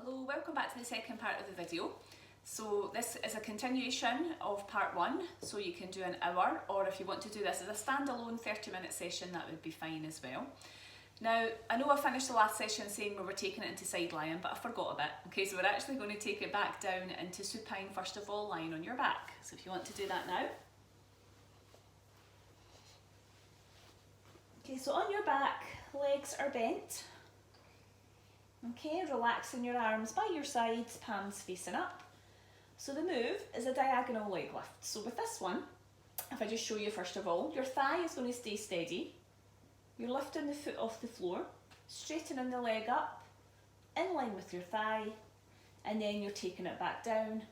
Hello, welcome back to the second part of the video. So this is a continuation of part one, so you can do an hour, or if you want to do this as a standalone 30-minute session, that would be fine as well. Now, I know I finished the last session saying we were taking it into side lying, but I forgot a bit. Okay, so we're actually going to take it back down into supine first of all, lying on your back. So if you want to do that now. Okay, so on your back, legs are bent. Okay, relaxing your arms by your sides, palms facing up. So the move is a diagonal leg lift. So with this one, if I just show you first of all, your thigh is going to stay steady. You're lifting the foot off the floor, straightening the leg up, in line with your thigh, and then you're taking it back down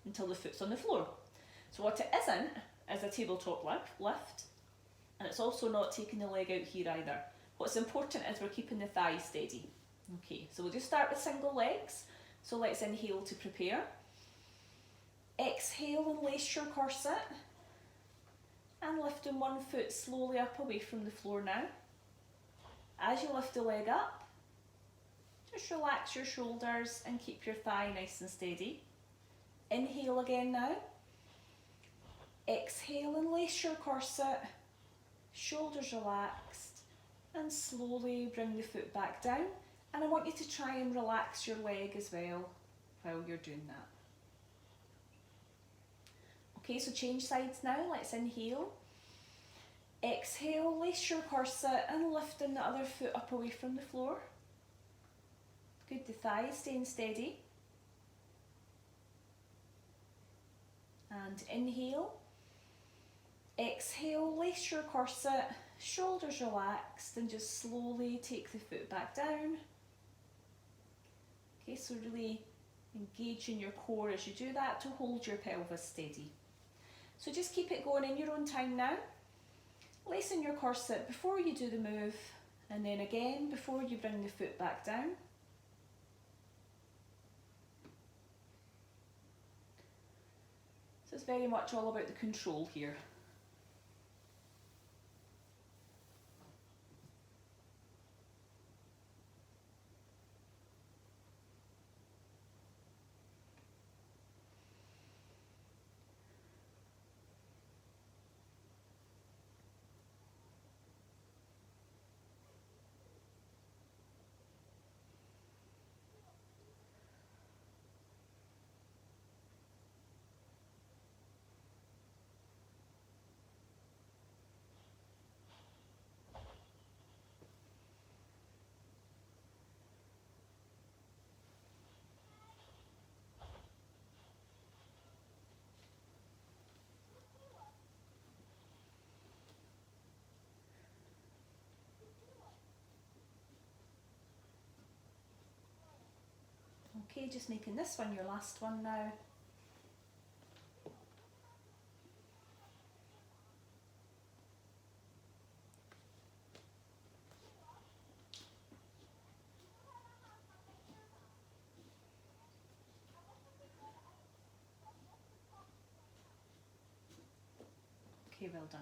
until the foot's on the floor. So what it isn't is a tabletop lift, and it's also not taking the leg out here either. What's important is we're keeping the thigh steady. Okay, so we'll just start with single legs. So let's inhale to prepare. Exhale and lace your corset. And lifting one foot slowly up away from the floor now. As you lift the leg up, just relax your shoulders and keep your thigh nice and steady. Inhale again now. Exhale and lace your corset. Shoulders relaxed. And slowly bring the foot back down. And I want you to try and relax your leg as well while you're doing that. Okay, so change sides now. Let's inhale. Exhale, lace your corset and lifting the other foot up away from the floor. Good, the thigh is staying steady. And inhale. Exhale, lace your corset, shoulders relaxed, and just slowly take the foot back down. Okay, so really engage in your core as you do that to hold your pelvis steady. So just keep it going in your own time now. Lacing your corset before you do the move, and then again before you bring the foot back down. So it's very much all about the control here. Okay, just making this one your last one now. Okay, well done.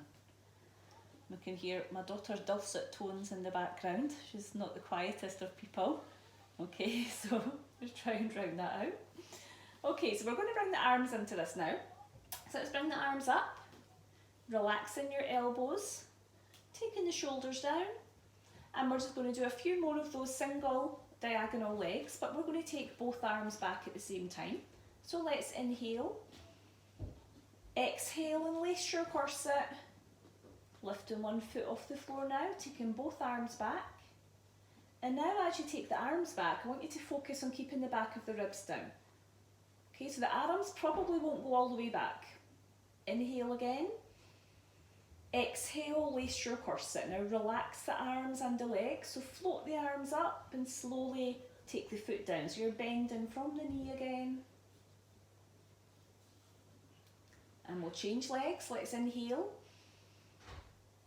We can hear my daughter's dulcet tones in the background. She's not the quietest of people. Okay, so just try and drown that out. Okay, so we're going to bring the arms into this now. So let's bring the arms up, relaxing your elbows, taking the shoulders down, and we're just going to do a few more of those single diagonal legs, but we're going to take both arms back at the same time. So let's inhale, exhale and lace your corset, lifting one foot off the floor now, taking both arms back. And now as you take the arms back, I want you to focus on keeping the back of the ribs down. Okay, so the arms probably won't go all the way back. Inhale again. Exhale, lace your corset. Now relax the arms and the legs. So float the arms up and slowly take the foot down. So you're bending from the knee again. And we'll change legs. Let's inhale.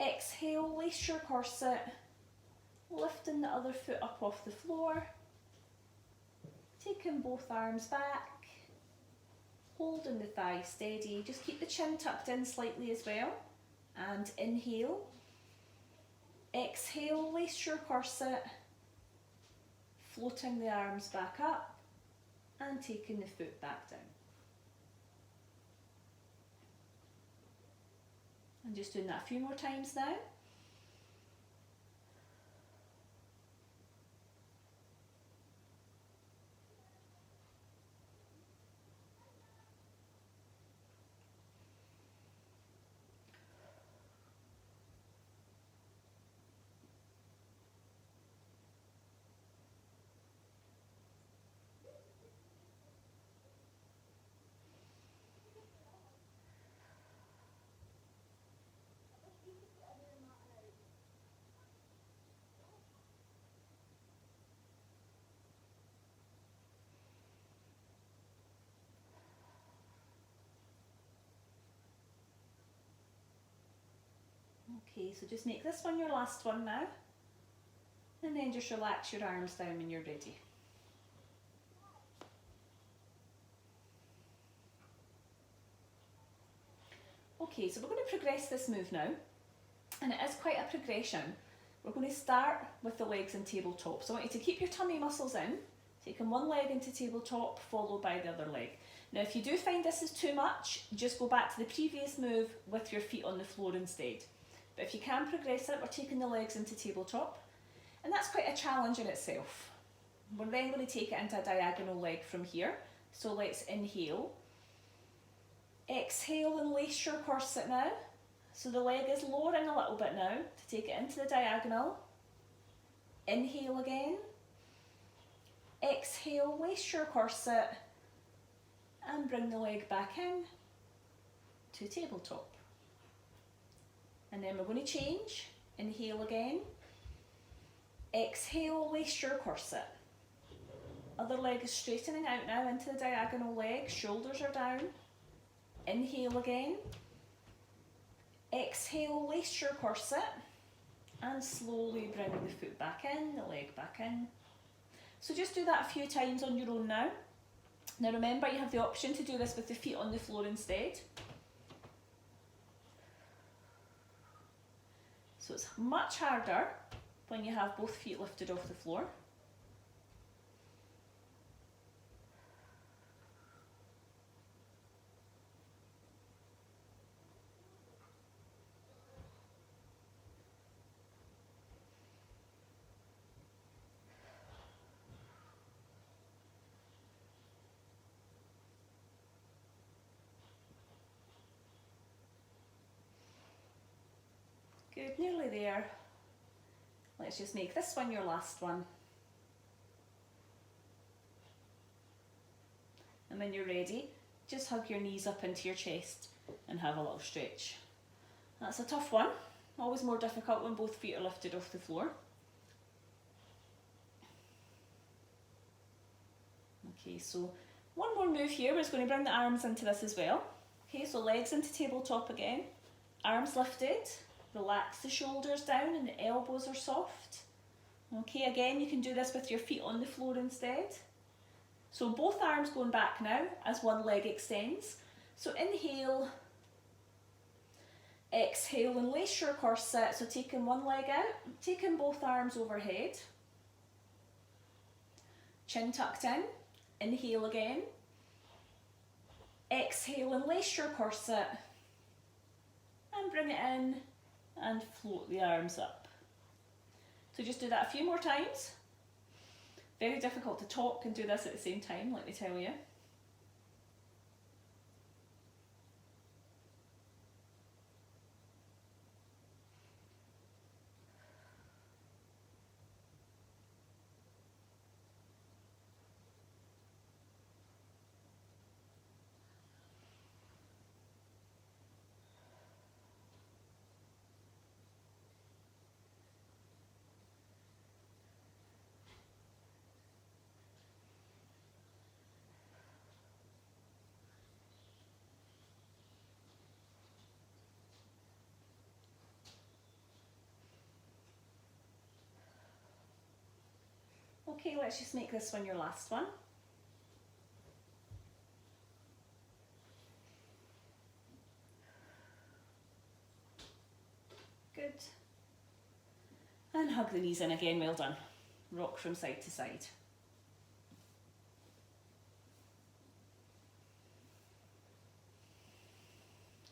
Exhale, lace your corset. Lifting the other foot up off the floor. Taking both arms back. Holding the thigh steady. Just keep the chin tucked in slightly as well. And inhale. Exhale, lace your corset. Floating the arms back up. and taking the foot back down. And just doing that a few more times now. Okay, so just make this one your last one now, and then just relax your arms down when you're ready. Okay, so we're going to progress this move now, and it is quite a progression. We're going to start with the legs in tabletop. So I want you to keep your tummy muscles in, taking one leg into tabletop, followed by the other leg. Now if you do find this is too much, just go back to the previous move with your feet on the floor instead. But if you can progress it, we're taking the legs into tabletop, and that's quite a challenge in itself. We're then going to take it into a diagonal leg from here. So let's inhale. Exhale and lace your corset now. So the leg is lowering a little bit now to take it into the diagonal. Inhale again. Exhale, lace your corset, and bring the leg back in to tabletop. And then we're going to change. Inhale again. Exhale, lace your corset. Other leg is straightening out now into the diagonal leg. Shoulders are down. Inhale again. Exhale, lace your corset, and slowly bring the foot back in, the leg back in. So just do that a few times on your own now. Now remember, you have the option to do this with the feet on the floor instead. So it's much harder when you have both feet lifted off the floor. Good, nearly there. Let's just make this one your last one. And when you're ready, just hug your knees up into your chest and have a little stretch. That's a tough one, always more difficult when both feet are lifted off the floor. Okay, so one more move here. We're just going to bring the arms into this as well. Okay, so legs into tabletop again, arms lifted. Relax the shoulders down and the elbows are soft. Okay, again, you can do this with your feet on the floor instead. So both arms going back now as one leg extends. So inhale, exhale and lace your corset. So taking one leg out, taking both arms overhead. Chin tucked in, inhale again. Exhale and lace your corset. And bring it in. And float the arms up. So just do that a few more times. Very difficult to talk and do this at the same time, let me tell you. Okay, let's just make this one your last one. Good. And hug the knees in again, well done. Rock from side to side.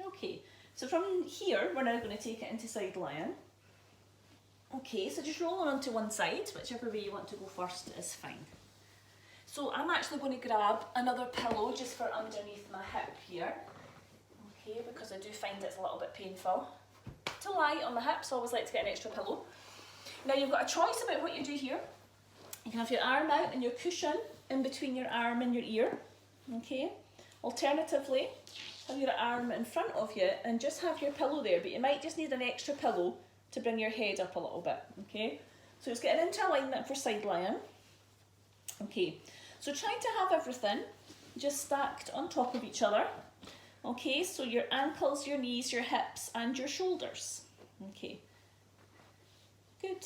Okay, so from here, we're now going to take it into side lion. Okay, so just rolling onto one side, whichever way you want to go first is fine. So I'm actually going to grab another pillow just for underneath my hip here. Okay, because I do find it's a little bit painful to lie on the hips, so I always like to get an extra pillow. Now you've got a choice about what you do here. You can have your arm out and your cushion in between your arm and your ear. Okay. Alternatively, have your arm in front of you and just have your pillow there, but you might just need an extra pillow to bring your head up a little bit. Okay. So it's getting into alignment for side lion. Okay. So trying to have everything just stacked on top of each other. Okay, so your ankles, your knees, your hips and your shoulders. Okay, good.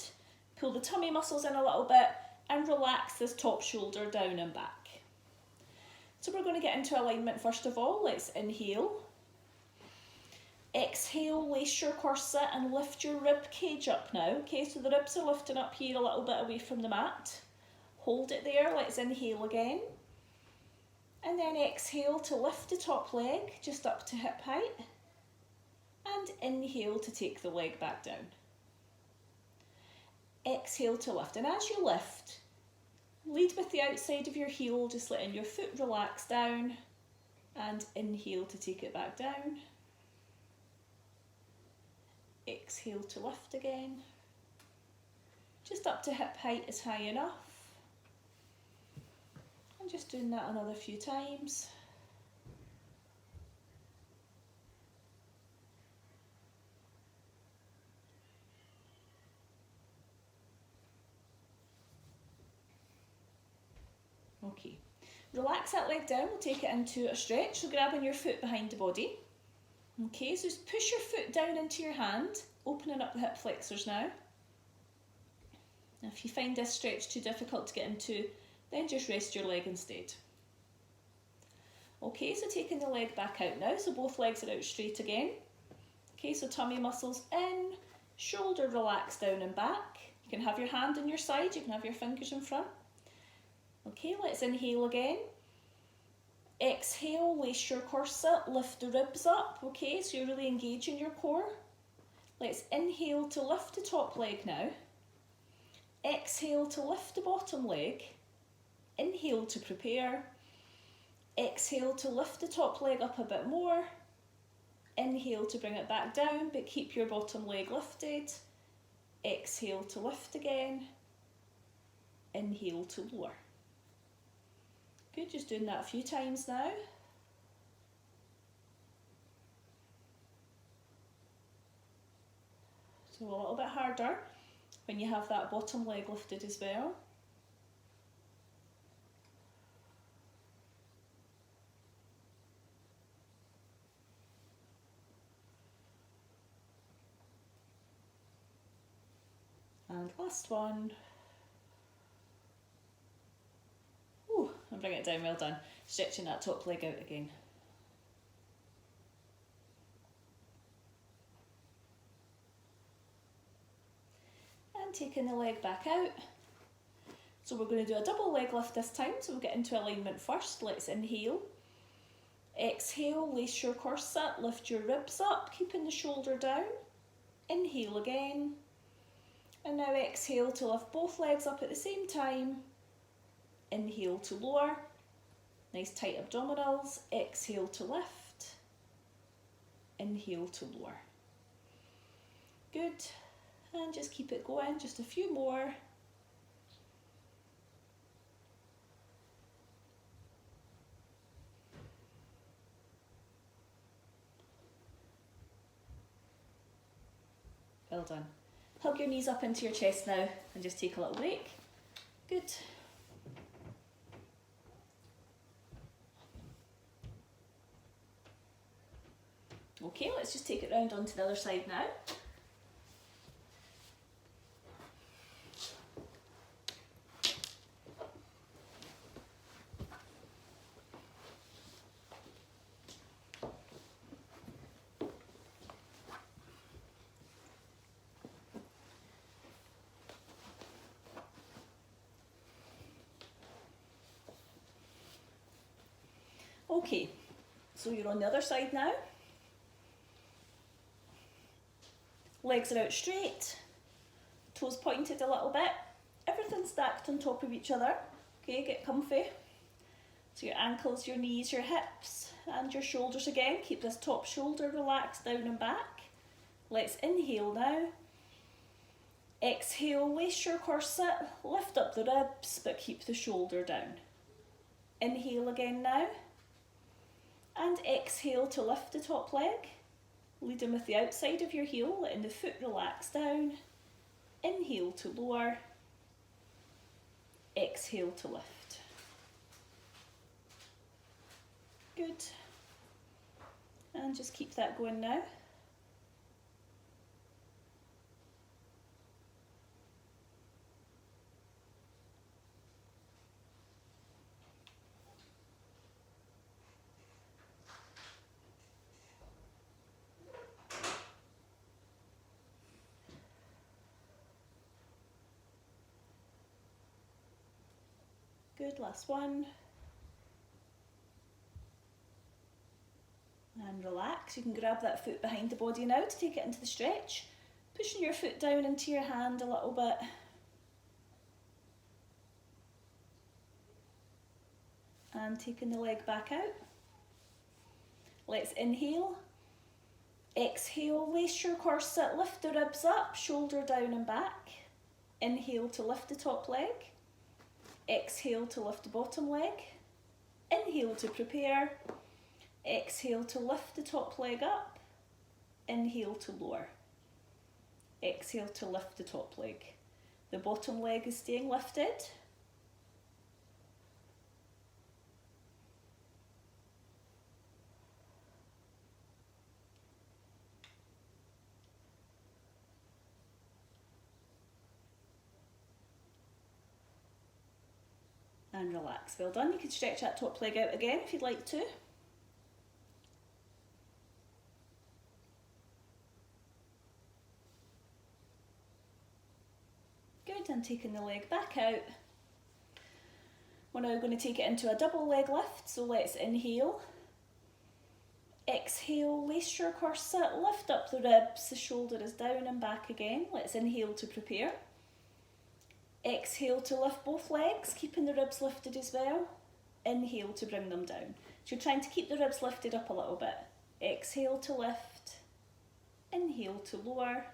Pull the tummy muscles in a little bit and relax this top shoulder down and back. So we're going to get into alignment first of all. Let's inhale. Exhale, lace your corset and lift your rib cage up now. Okay, so the ribs are lifting up here a little bit away from the mat. Hold it there, let's inhale again. And then exhale to lift the top leg just up to hip height. And inhale to take the leg back down. Exhale to lift. And as you lift, lead with the outside of your heel, just letting your foot relax down. And inhale to take it back down. Exhale to lift again. Just up to hip height is high enough. I'm just doing that another few times. Okay, relax that leg down, we'll take it into a stretch, so grabbing your foot behind the body. Okay, so just push your foot down into your hand, opening up the hip flexors now. Now if you find this stretch too difficult to get into, then just rest your leg instead. Okay, so taking the leg back out now, so both legs are out straight again. Okay, so tummy muscles in, shoulder relaxed down and back. You can have your hand on your side, you can have your fingers in front. Okay, let's inhale again. Exhale, lace your corset, lift the ribs up. Okay, so you're really engaging your core. Let's inhale to lift the top leg now. Exhale to lift the bottom leg. Inhale to prepare. Exhale to lift the top leg up a bit more. Inhale to bring it back down, but keep your bottom leg lifted. Exhale to lift again. Inhale to lower. Good, just doing that a few times now. So a little bit harder when you have that bottom leg lifted as well. And last one. Ooh, and bring it down, well done. Stretching that top leg out again. And taking the leg back out. So we're going to do a double leg lift this time, so we'll get into alignment first. Let's inhale. Exhale, lace your corset, lift your ribs up, keeping the shoulder down. Inhale again. And now exhale to lift both legs up at the same time. Inhale to lower. Nice tight abdominals. Exhale to lift. Inhale to lower. Good. And just keep it going. Just a few more. Well done. Hug your knees up into your chest now and just take a little break. Good. Okay, let's just take it round onto the other side now. Okay, so you're on the other side now. Legs are out straight, toes pointed a little bit, everything stacked on top of each other. Okay, get comfy. So your ankles, your knees, your hips and your shoulders again. Keep this top shoulder relaxed down and back. Let's inhale now. Exhale, lace your corset, lift up the ribs but keep the shoulder down. Inhale again now. And exhale to lift the top leg. Leading with the outside of your heel, letting the foot relax down. Inhale to lower. Exhale to lift. Good. And just keep that going now. Good, last one. And relax. You can grab that foot behind the body now to take it into the stretch. Pushing your foot down into your hand a little bit. And taking the leg back out. Let's inhale. Exhale, lace your corset, lift the ribs up, shoulder down and back. Inhale to lift the top leg. Exhale to lift the bottom leg. Inhale to prepare. Exhale to lift the top leg up. Inhale to lower. Exhale to lift the top leg. The bottom leg is staying lifted. And relax. Well done. You can stretch that top leg out again if you'd like to. Good, and taking the leg back out. We're now going to take it into a double leg lift, so let's inhale. Exhale, lace your corset, lift up the ribs, the shoulder is down and back again. Let's inhale to prepare. Exhale to lift both legs, keeping the ribs lifted as well. Inhale to bring them down. So you're trying to keep the ribs lifted up a little bit. Exhale to lift. Inhale to lower.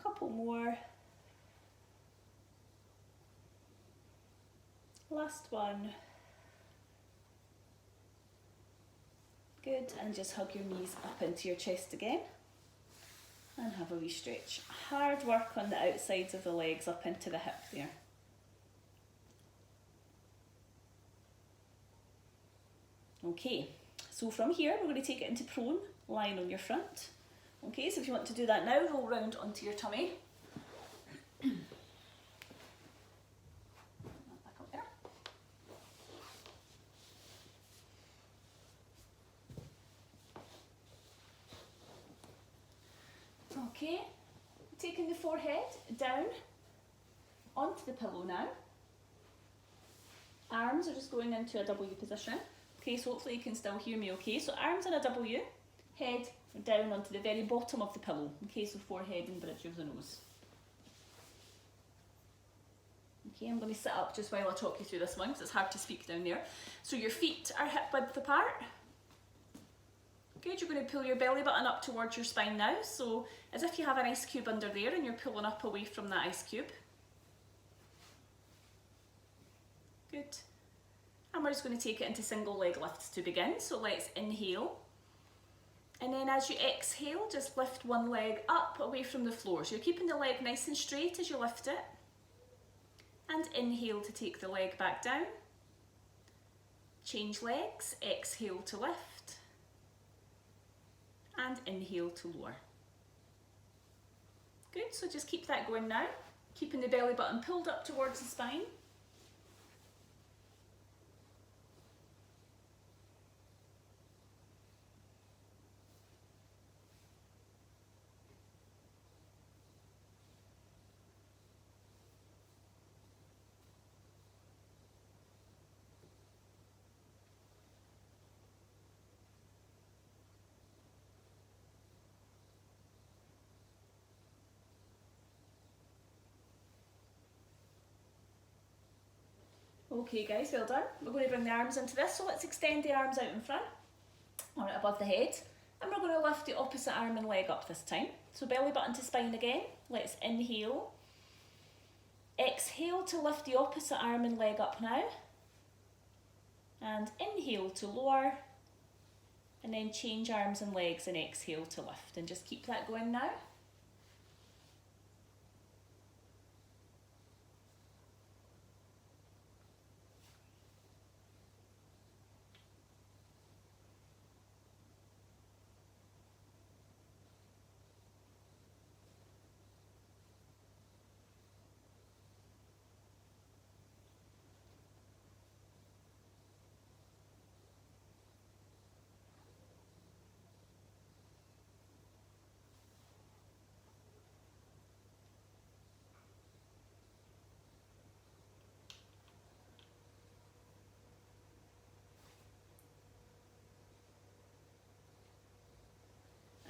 Couple more. Last one. Good, and just hug your knees up into your chest again. And have a wee stretch. Hard work on the outsides of the legs up into the hip there. Okay, so from here we're going to take it into prone, lying on your front. Okay, so if you want to do that now, roll round onto your tummy. Back up there. Okay, taking the forehead down onto the pillow now. Arms are just going into a W position. Okay, so hopefully you can still hear me okay. So arms in a W, head down onto the very bottom of the pillow. Okay, so forehead and bridge of the nose. Okay, I'm going to sit up just while I talk you through this one because it's hard to speak down there. So your feet are hip width apart. Good, you're going to pull your belly button up towards your spine now. So as if you have an ice cube under there and you're pulling up away from that ice cube. Good. And we're just going to take it into single leg lifts to begin. So let's inhale. And then as you exhale, just lift one leg up away from the floor. So you're keeping the leg nice and straight as you lift it. And inhale to take the leg back down. Change legs, exhale to lift. And inhale to lower. Good, so just keep that going now. Keeping the belly button pulled up towards the spine. Okay guys, well done. We're going to bring the arms into this, so let's extend the arms out in front, or above the head, and we're going to lift the opposite arm and leg up this time. So belly button to spine again. Let's inhale. Exhale to lift the opposite arm and leg up now. And inhale to lower. And then change arms and legs and exhale to lift. And just keep that going now.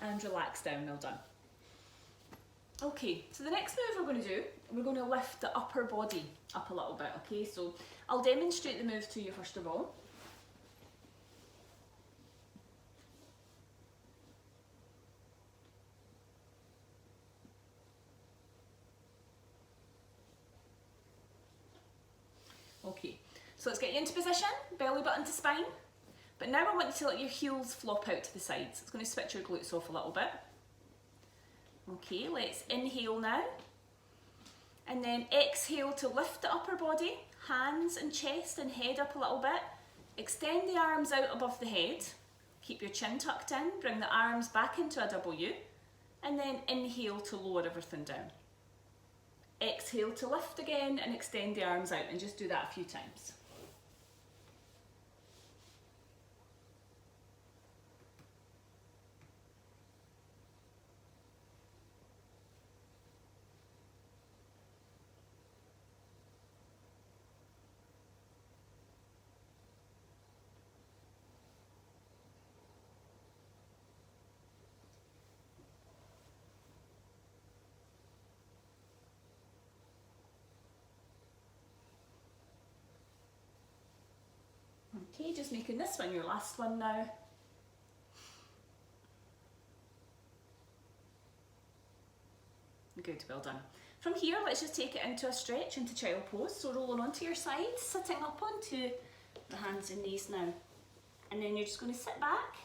And relax down, well done. Okay, so the next move we're going to do, we're going to lift the upper body up a little bit, okay? So I'll demonstrate the move to you first of all. Okay, so let's get you into position, belly button to spine. But now I want you to let your heels flop out to the sides. It's going to switch your glutes off a little bit. Okay, let's inhale now. And then exhale to lift the upper body, hands and chest and head up a little bit. Extend the arms out above the head. Keep your chin tucked in, bring the arms back into a W. And then inhale to lower everything down. Exhale to lift again and extend the arms out, and just do that a few times. Okay, just making this one your last one now. Good, well done. From here, let's just take it into a stretch, into child pose. So rolling onto your side, sitting up onto the hands and knees now. And then you're just going to sit back,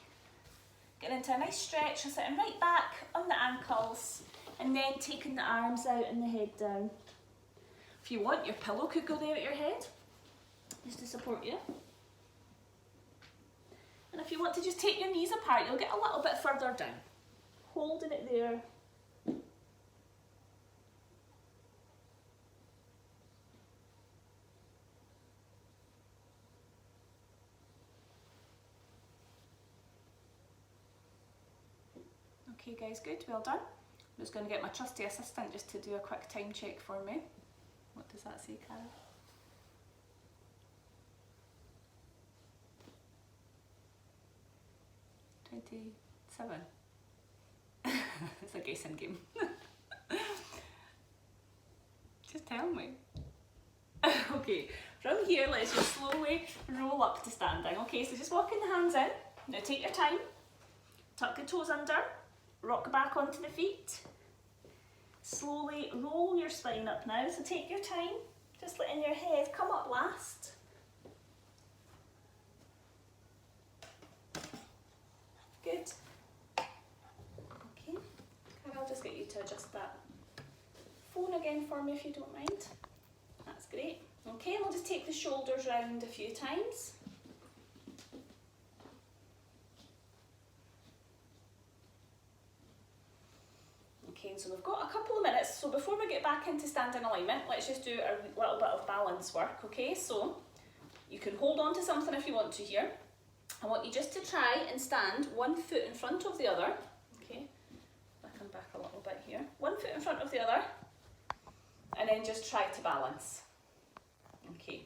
get into a nice stretch, so sitting right back on the ankles, and then taking the arms out and the head down. If you want, your pillow could go there at your head, just to support you. And if you want to just take your knees apart, you'll get a little bit further down. Holding it there. Okay guys, good, well done. I'm just going to get my trusty assistant just to do a quick time check for me. What does that say, Cara? 27. It's a guessing game. Just tell me. Okay, from here let's just slowly roll up to standing. Okay, so just walking the hands in. Now take your time. Tuck the toes under. Rock back onto the feet. Slowly roll your spine up now, so take your time. Just letting your head come up last. Good. Okay, and I'll just get you to adjust that phone again for me if you don't mind. That's great. Okay, and we'll just take the shoulders round a few times. Okay, so we've got a couple of minutes, so before we get back into standing alignment, let's just do a little bit of balance work, okay? So, you can hold on to something if you want to here. I want you just to try and stand one foot in front of the other, okay? I'll come back a little bit here. One foot in front of the other, and then just try to balance. Okay.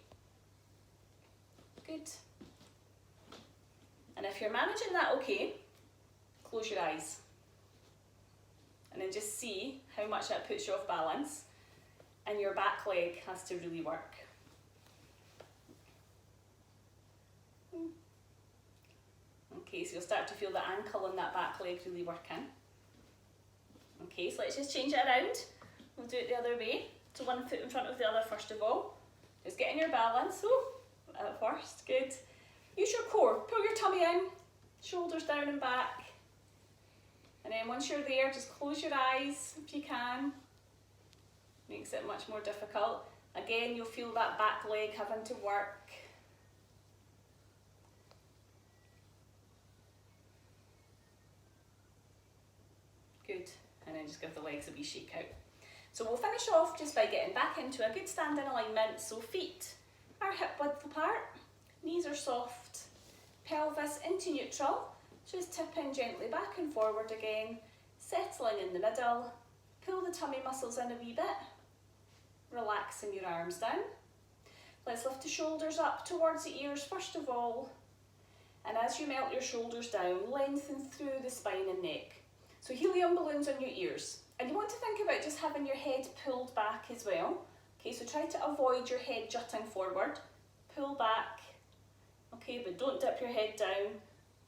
Good. And if you're managing that okay, close your eyes. And then just see how much that puts you off balance, and your back leg has to really work. Okay, so you'll start to feel the ankle and that back leg really working. Okay, so let's just change it around. We'll do it the other way. So one foot in front of the other first of all. Just getting your balance. At first, good. Use your core. Pull your tummy in, shoulders down and back. And then once you're there, just close your eyes if you can. Makes it much more difficult. Again, you'll feel that back leg having to work. Good. And then just give the legs a wee shake out. So we'll finish off just by getting back into a good standing alignment. So feet are hip width apart, knees are soft, pelvis into neutral, just tipping gently back and forward again, settling in the middle, pull the tummy muscles in a wee bit, relaxing your arms down. Let's lift the shoulders up towards the ears first of all, and as you melt your shoulders down, lengthen through the spine and neck. So helium balloons on your ears. And you want to think about just having your head pulled back as well. Okay, so try to avoid your head jutting forward. Pull back. Okay, but don't dip your head down.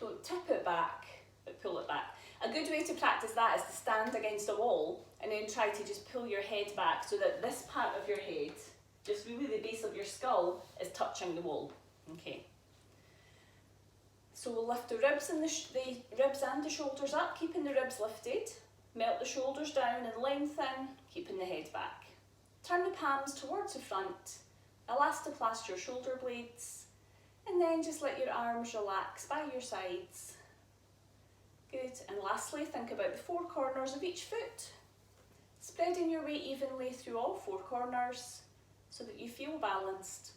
Don't tip it back, but pull it back. A good way to practice that is to stand against a wall and then try to just pull your head back so that this part of your head, just really the base of your skull, is touching the wall. Okay. So we'll lift the ribs and the shoulders up, keeping the ribs lifted. Melt the shoulders down and lengthen, keeping the head back. Turn the palms towards the front, elastoplast your shoulder blades, and then just let your arms relax by your sides. Good, and lastly, think about the four corners of each foot, spreading your weight evenly through all four corners so that you feel balanced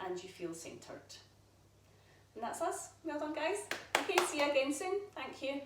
and you feel centred. And that's us. Well done, guys. Okay, see you again soon. Thank you.